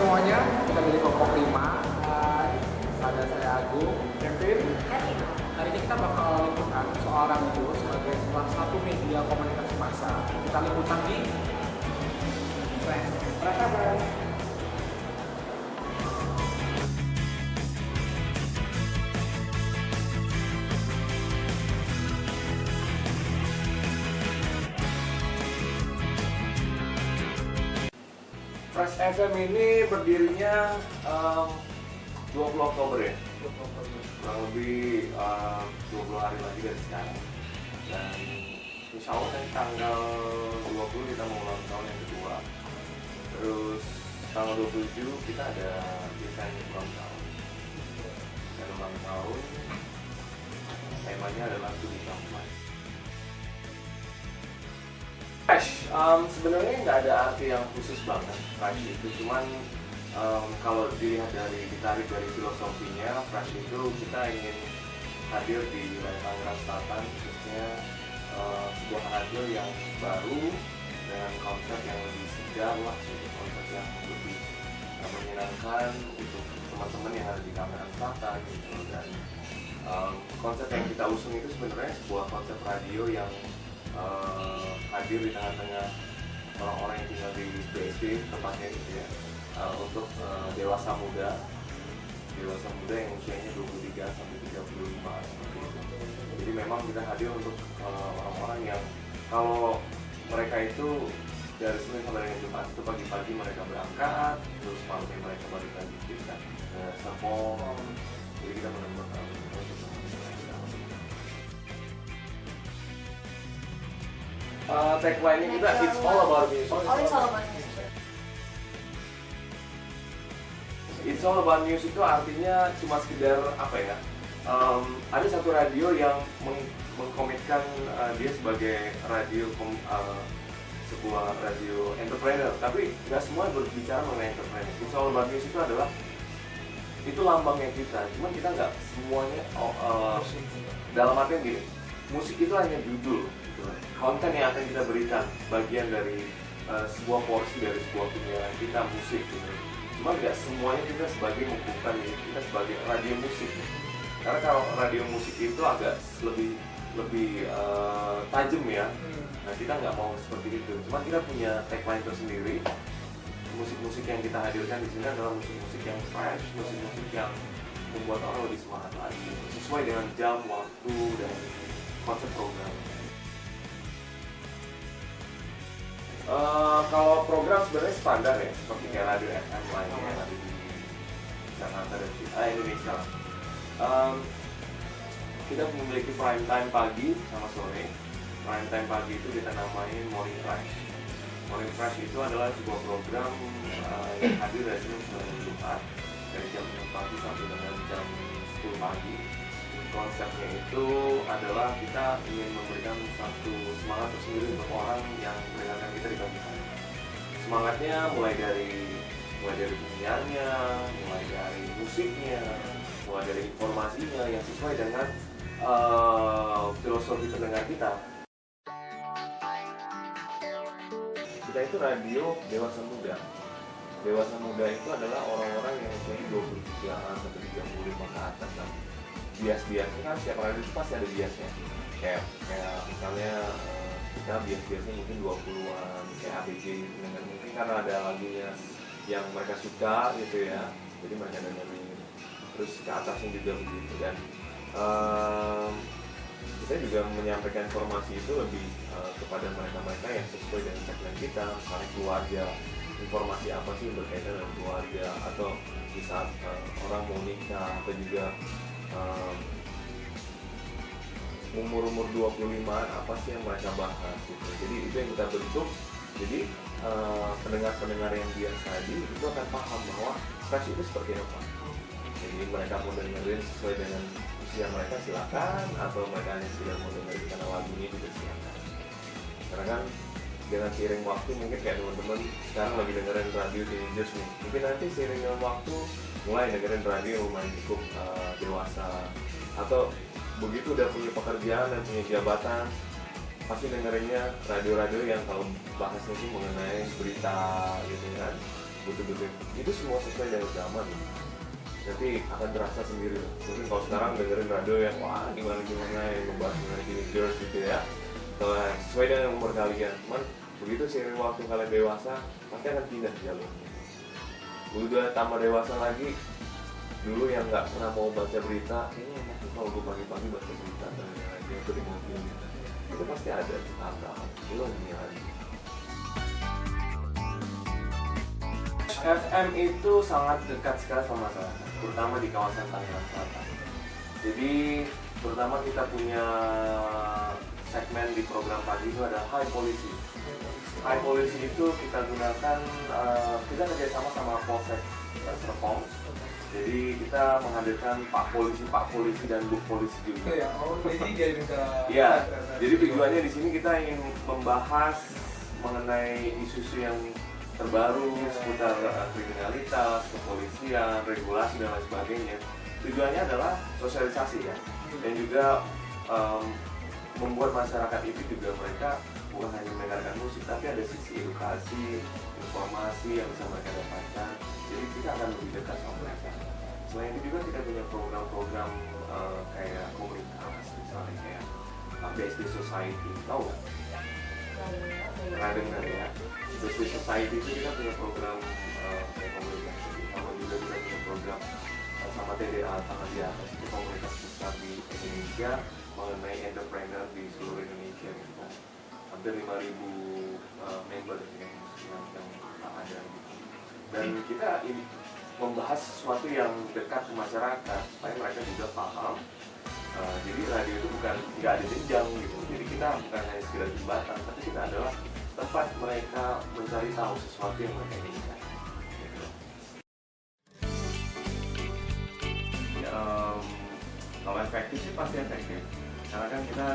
semuanya, kita dari kelompok 5. Ada saya Agung, Kevin. Hari ini kita bakal liputan soal radio sebagai salah satu media komunikasi massa. Kita liputan di Fresh FM. Fresh FM ini berdirinya 20 Oktober ya? Kurang lebih 20 hari lagi dari sekarang. Dan insya Allah nanti tanggal 20 kita mau ulang tahun yang kedua. Terus tanggal 27 kita ada event ulang tahun. Dan ulang tahun temanya adalah studi kampanye. Fresh, sebenarnya nggak ada arti yang khusus banget fresh itu, cuman kalau ditarik dari filosofinya, fresh itu kita ingin hadir di wilayah Tangerang Selatan, khususnya sebuah radio yang baru dengan konsep yang lebih segar lah, konsep yang lebih menyenangkan untuk teman-teman yang ada di Tangerang Selatan gitu. Dan konsep yang kita usung itu sebenarnya sebuah konsep radio yang hadir di tengah-tengah orang-orang yang tinggal di BSD tempatnya gitu ya, untuk dewasa muda yang usianya 23 sampai 35 seperti itu. Jadi memang kita hadir untuk orang-orang yang kalau mereka itu dari Senin sampai dengan Jumat itu pagi-pagi mereka berangkat, terus malamnya mereka balik lagi kita ke Serpong. Jadi kita menemukan tagline-nya kita It's all about music. It's all about music. It's all about music itu artinya cuma sekedar apa ya? Ada satu radio yang mengkomitkan dia sebagai radio sebuah radio entrepreneur, tapi nggak semua berbicara mengenai entrepreneur. It's all about music itu adalah itu lambangnya kita, cuman kita nggak semuanya dalam artian gini, musik itu hanya judul. Konten yang akan kita berikan bagian dari sebuah porsi dari sebuah penyiaran kita musik gitu. Cuma nggak semuanya kita sebagai bukan kita sebagai radio musik. Karena kalau radio musik itu agak lebih tajam ya. Nah kita nggak mau seperti itu. Cuma kita punya tagline tersendiri. Musik-musik yang kita hadirkan di sini adalah musik-musik yang fresh, musik-musik yang membuat orang lebih semangat lagi, sesuai dengan jam, waktu, dan konsep program. Kalau program sebenarnya standar ya, seperti kayak radio FM lainnya yang ada di Jakarta dan Indonesia. Kita memiliki prime time pagi sama sore. Prime time pagi itu kita namain Morning Fresh. Morning Fresh itu adalah sebuah program yang hadir dari Senin sampai Jumat dari jam 6 pagi sampai dengan jam 10 pagi. Konsepnya itu adalah kita ingin memberikan satu semangat tersendiri untuk orang yang mendengarkan kita di pagi hari. Semangatnya mulai dari penyiarnya, mulai dari musiknya, mulai dari informasinya yang sesuai dengan filosofi pendengar kita. Kita itu radio dewasa muda. Dewasa muda itu adalah orang-orang yang usianya 23 sampai 35 ke atas lah. Bias-biasnya kan setiap radio itu pasti ada biasnya, kayak misalnya kita biasanya mungkin 20-an kayak ABG gitu, dengan mungkin karena ada lagunya yang mereka suka gitu ya, jadi mereka dengerin. Terus ke atasnya juga begitu, dan kita juga menyampaikan informasi itu lebih kepada mereka-mereka yang sesuai dengan segmen kita, misalnya keluarga, informasi apa sih berkaitan dengan keluarga, atau di saat orang mau nikah, atau juga umur 25-an apa sih yang mereka bahas gitu. Jadi itu yang kita bentuk. Jadi pendengar-pendengar yang biasa tadi itu akan paham bahwa fresh itu seperti apa. Jadi mereka mau dengerin sesuai dengan usia mereka silakan, atau mereka hanya sekedar mau dengerin karena lagunya juga silakan. Karena kan dengan seiring waktu mungkin kayak teman-teman sekarang lagi dengerin radio teenagers nih, mungkin nanti seiring dengan waktu mulai dengerin radio yang lumayan cukup dewasa, atau begitu udah punya pekerjaan dan punya jabatan pasti dengerinnya radio-radio yang kalau bahasnya sih mengenai berita gitu kan, betul-betul itu semua sesuai dengan zaman. Nanti akan terasa sendiri. Mungkin kalau sekarang dengerin radio yang wah gimana yang membahas mengenai teenagers gitu ya, sesuai dengan umur kalian. Cuman begitu seiring waktu kalian dewasa pasti akan pindah jalurnya. Udah tambah dewasa lagi, dulu yang nggak pernah mau baca berita, kayaknya enak tuh kalau gue pagi-pagi baca berita dari radio atau di mobil gitu. Itu pasti ada hal-hal itu lagi. FM itu sangat dekat sekali sama masyarakat, terutama di kawasan Tangerang Selatan. Jadi terutama kita punya segmen di program pagi itu ada High Policy. High Policy itu kita gunakan, kita kerjasama sama Polsek Serpong. Jadi kita menghadirkan Pak Polisi dan Bu Polisi juga. Ya, jadi dia juga. Iya. Jadi tujuannya di sini kita ingin membahas mengenai isu-isu yang terbaru seputar kriminalitas, kepolisian, regulasi dan lain sebagainya. Tujuannya adalah sosialisasi ya, dan juga membuat masyarakat itu juga mereka bukan hanya mendengarkan musik, tapi ada sisi edukasi, informasi yang bisa mereka dapatkan. Jadi kita akan lebih dekat sama mereka. Selain itu juga kita punya program-program kayak komunitas, misalnya kayak BSD Society, tahu nggak? Pernah dengar ya? BSD Society itu kita punya program kayak komunitas, sama juga kita punya program sama TDA Tangan di Atas, itu komunitas besar di Indonesia mengenai entrepreneur di seluruh Indonesia gitu. Hampir 5.000 member yang ada gitu. Dan kita ini membahas sesuatu yang dekat ke masyarakat supaya mereka juga paham. Jadi radio itu bukan nggak ada jenjang gitu. Jadi kita bukan hanya sekedar jembatan, tapi kita adalah tempat mereka mencari tahu sesuatu yang mereka inginkan. Gitu. Kalau efektif sih pasti efektif. Karena kan kita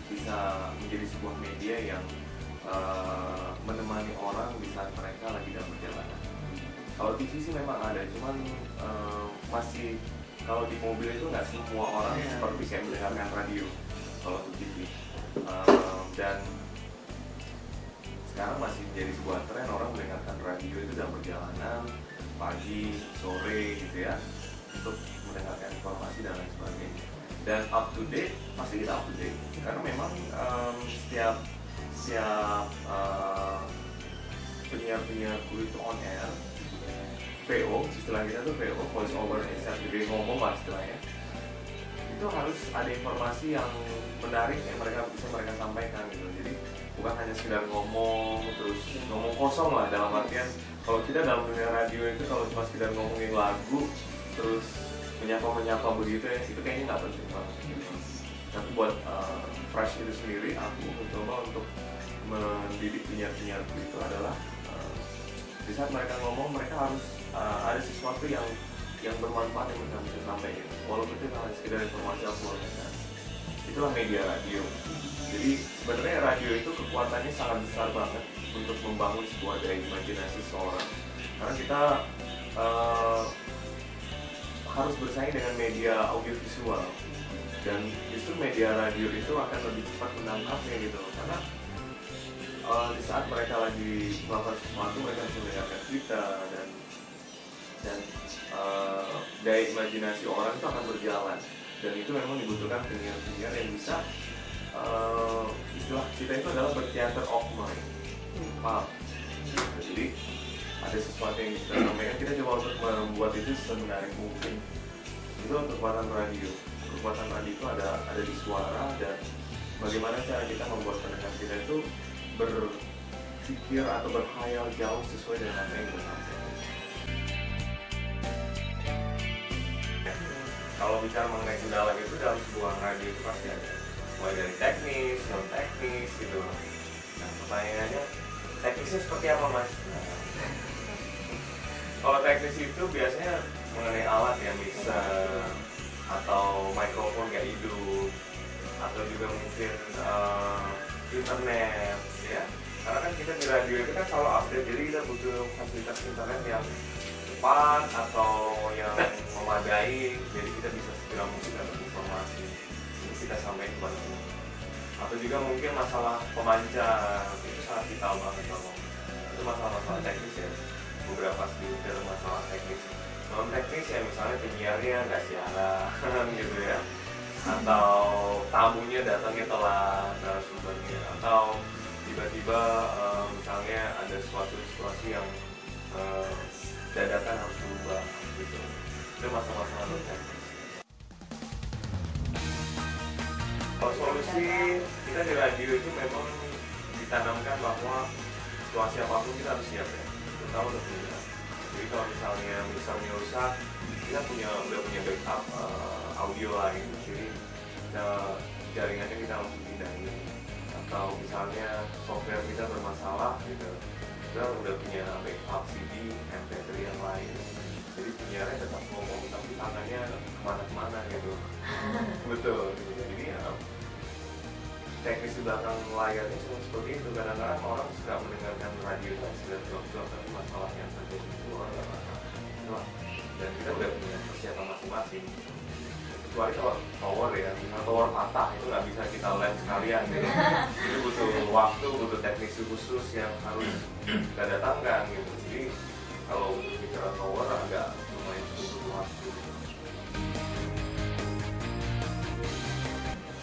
bisa menjadi sebuah media yang menemani orang di saat mereka lagi dalam perjalanan. Kalau TV sih memang ada, cuman masih kalau di mobil itu nggak semua orang seperti kayak mendengarkan radio kalau untuk TV. Dan sekarang masih menjadi sebuah tren orang mendengarkan radio itu dalam perjalanan pagi, sore gitu ya, untuk mendengarkan informasi dan lain sebagainya. Dan up to date, pasti kita up to date karena memang setiap penyiar-penyiar itu on air, VO, istilah kita tuh VO, voice over interview, ngomong lah istilahnya, itu harus ada informasi yang menarik yang bisa mereka sampaikan gitu. Jadi bukan hanya sekedar ngomong terus ngomong kosong lah, dalam artian kalau kita dalam dunia radio itu kalau cuma sekedar ngomongin lagu terus menyapa begitu ya, itu kayaknya nggak penting banget. Tapi buat Fresh itu sendiri, aku mencoba untuk mendidik penyiar-penyiar itu adalah di saat mereka ngomong, mereka harus ada sesuatu yang bermanfaat yang mereka bisa sampaikan, walaupun itu hanya sekedar informasi aktualitas. Itulah media radio. Jadi sebenarnya radio itu kekuatannya sangat besar banget untuk membangun sebuah daya imajinasi seseorang, karena kita harus bersaing dengan media audiovisual, dan justru media radio itu akan lebih cepat menangkapnya gitu, karena di saat mereka lagi melakukan sesuatu mereka bisa mendengarkan kita, dan daya imajinasi orang itu akan berjalan, dan itu memang dibutuhkan penyiar-penyiar yang bisa istilah kita itu adalah bertheater of mind. Paham? Jadi ada sesuatu yang kita sampaikan, kita coba untuk membuat itu semenarik mungkin. Itu untuk kekuatan radio. Kekuatan radio itu ada di suara, dan bagaimana cara kita membuat pendengar kita itu berpikir atau berkhayal jauh sesuai dengan apa yang kita sampaikan. Kalau bicara mengenai kendala itu dalam sebuah radio itu pasti ada, mulai dari teknis, non teknis gitu. Nah, pertanyaannya, teknisnya seperti apa mas? Kalau teknis itu biasanya mengenai alat yang bisa, atau mikrofon kayak hidup, atau juga mungkin internet ya. Karena kan kita di radio itu kan selalu update, jadi kita butuh fasilitas internet yang cepat atau yang memadai, jadi kita bisa segera mungkin dapat informasi ini kita sampaikan kepada semua. Atau juga mungkin masalah pemancar itu sangat vital banget kalau itu masalah teknis ya. beberapa segelintir masalah teknis. Non teknis ya misalnya penyiarnya nggak siaran gitu ya, atau tamunya datangnya telat, narasumbernya, atau tiba-tiba misalnya ada suatu situasi yang dadakan harus berubah gitu. Itu masalah-masalah non teknis. Kalau solusi kita di radio itu memang ditanamkan bahwa situasi apapun kita harus siap ya, terutama untuk penyiar. Jadi kalau misalnya rusak, kita udah punya backup audio lain, jadi jaringannya kita langsung pindahin. Atau misalnya software kita bermasalah gitu, kita udah punya backup CD, MP3 yang lain. Jadi penyiarnya tetap ngomong tapi tangannya kemana-kemana gitu. Betul. Jadi teknis di belakang layarnya cuma seperti itu. Kadang-kadang orang suka mendengarkan radio itu sekedar jawab-jawab, tapi masalahnya terjadi itu orang nggak paham. Dan kita udah punya persiapan masing-masing. Kecuali kalau tower ya, misalnya tower patah itu nggak bisa kita lem sekalian gitu. Itu butuh waktu, butuh teknisi khusus yang harus kita datangkan gitu. Jadi kalau bicara tower agak lumayan butuh waktu.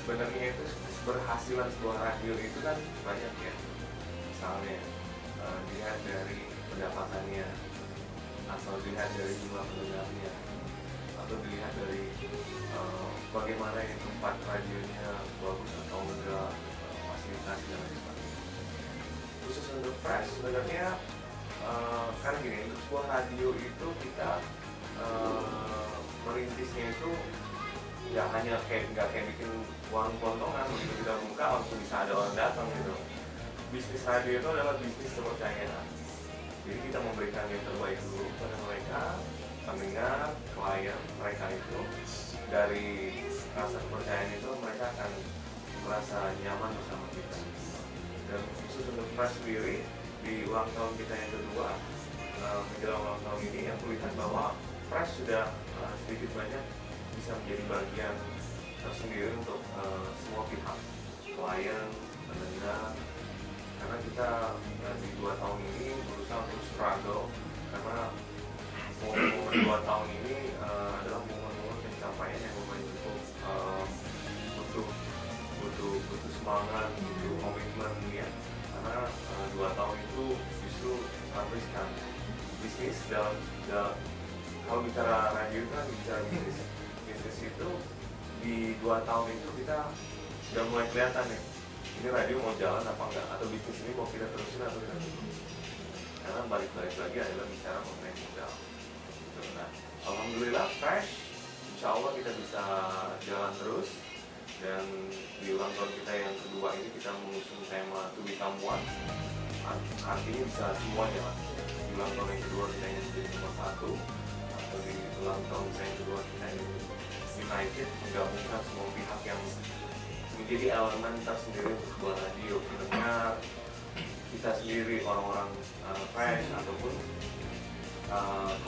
Sebenarnya itu keberhasilan sebuah radio itu kan banyak ya. Misalnya dilihat dari pendapatannya, atau dilihat dari jumlah pendengarnya, atau dilihat dari bagaimana yang tempat radionya bagus atau enggak, fasilitas dan lain sebagainya. Khusus untuk Fresh sebenarnya kan gini, untuk sebuah radio itu kita merintisnya itu nggak kayak bikin warung kelontongan gitu, kita buka langsung bisa ada orang datang gitu. Bisnis radio itu adalah bisnis kepercayaan. Jadi kita memberikan yang terbaik dulu pada mereka, pendengar, klien mereka itu. Dari rasa kepercayaan itu mereka akan merasa nyaman bersama kita. Dan khusus untuk Fresh sendiri, di ulang tahun kita yang kedua, menjelang ulang tahun ini, aku lihat bahwa Fresh sudah sedikit banyak bisa menjadi bagian tersendiri untuk semua pihak, klien, pendengar. Karena kita di 2 tahun ini berusaha untuk struggle, karena momen 2 tahun ini adalah momen-momen pencapaian yang lumayan cukup butuh semangat, butuh komitmen ya. Karena 2 tahun itu justru habiskan bisnis dalam kalau bicara radio kan bicara bisnis itu di 2 tahun itu kita sudah mulai kelihatan nih, ini radio mau jalan apa enggak, atau bisnis ini mau kita terusin atau tidak. Karena balik-balik lagi adalah bicara mengenai modal. Nah, alhamdulillah Fresh, insya Allah kita bisa jalan terus. Dan di ulang tahun kita yang kedua ini kita mengusung tema To Become One. Artinya bisa semuanya lah. Di ulang tahun yang kedua kita ingin menjadi nomor 1, atau di ulang tahun yang kedua kita ingin united, menggabungkan semua pihak yang menjadi elemen tersendiri untuk sebuah radio, pendengar, kita sendiri, orang-orang Fresh ataupun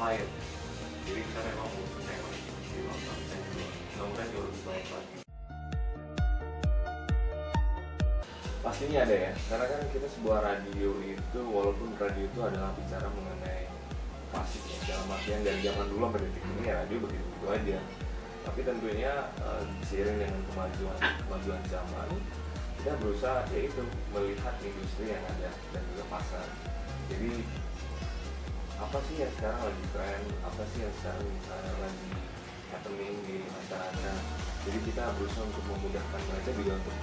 klien. Jadi kita memang mengusung tema di ulang tahun kita yang kedua. Mudah-mudahan jauh lebih baik lagi. Pastinya ada ya, karena kan kita sebuah radio itu, walaupun radio itu adalah bicara mengenai klasik ya, dalam artian dari zaman dulu sampai detik ini ya radio begitu-begitu aja. Tapi tentunya seiring dengan kemajuan zaman, kita berusaha yaitu melihat industri yang ada dan juga pasar. Jadi apa sih yang sekarang lagi tren, apa sih yang sekarang lagi happening di masyarakat. Jadi kita berusaha untuk memudahkan mereka juga untuk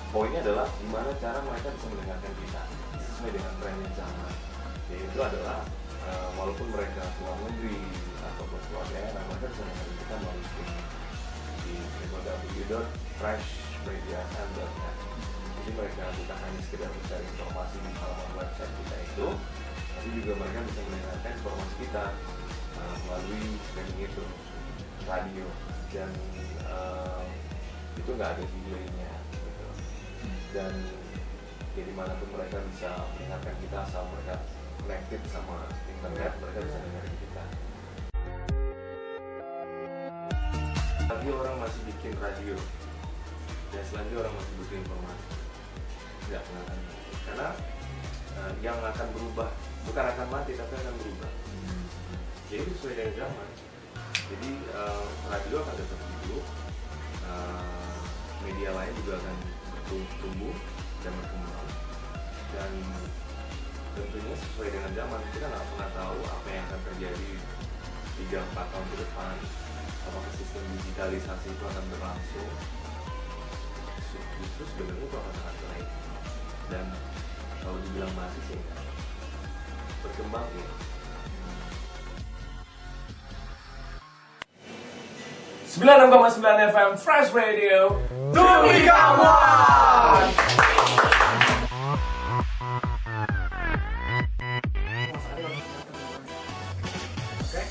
poinnya adalah gimana cara mereka bisa mendengarkan kita sesuai dengan tren yang sama. Yaitu adalah walaupun mereka keluar negeri ataupun keluar daerah, mereka bisa mendengarkan kita melalui streaming di www.freshmedia.net. Jadi mereka bukan hanya sekedar mencari informasi di halaman website kita itu, tapi juga mereka bisa mendengarkan informasi kita melalui streaming itu, radio, dan itu nggak ada delaynya gitu. Dan jadi manapun mereka bisa mendengarkan kita asal mereka connected sama internet, mereka bisa dengerin kita. Lagi orang masih bikin radio, dan selanjutnya orang masih butuh informasi. Nggak pernah akan, karena yang akan berubah bukan akan mati tapi akan berubah. jadi sesuai dengan zaman. Jadi radio akan tetap hidup, media lain juga akan tumbuh dan berkembang, dan tentunya sesuai dengan zaman. Kita nggak pernah tahu apa yang akan terjadi 3-4 tahun ke depan, apakah sistem digitalisasi itu akan berlangsung. Justru sebenarnya itu akan sangat baik, dan kalau dibilang mati sih berkembang ya. 96,9 FM Fresh Radio, Tuli Kawan. Oke.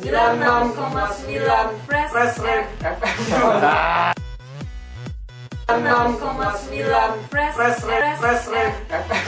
96,9 Fresh Radio FM. 96,9 Fresh Radio FM.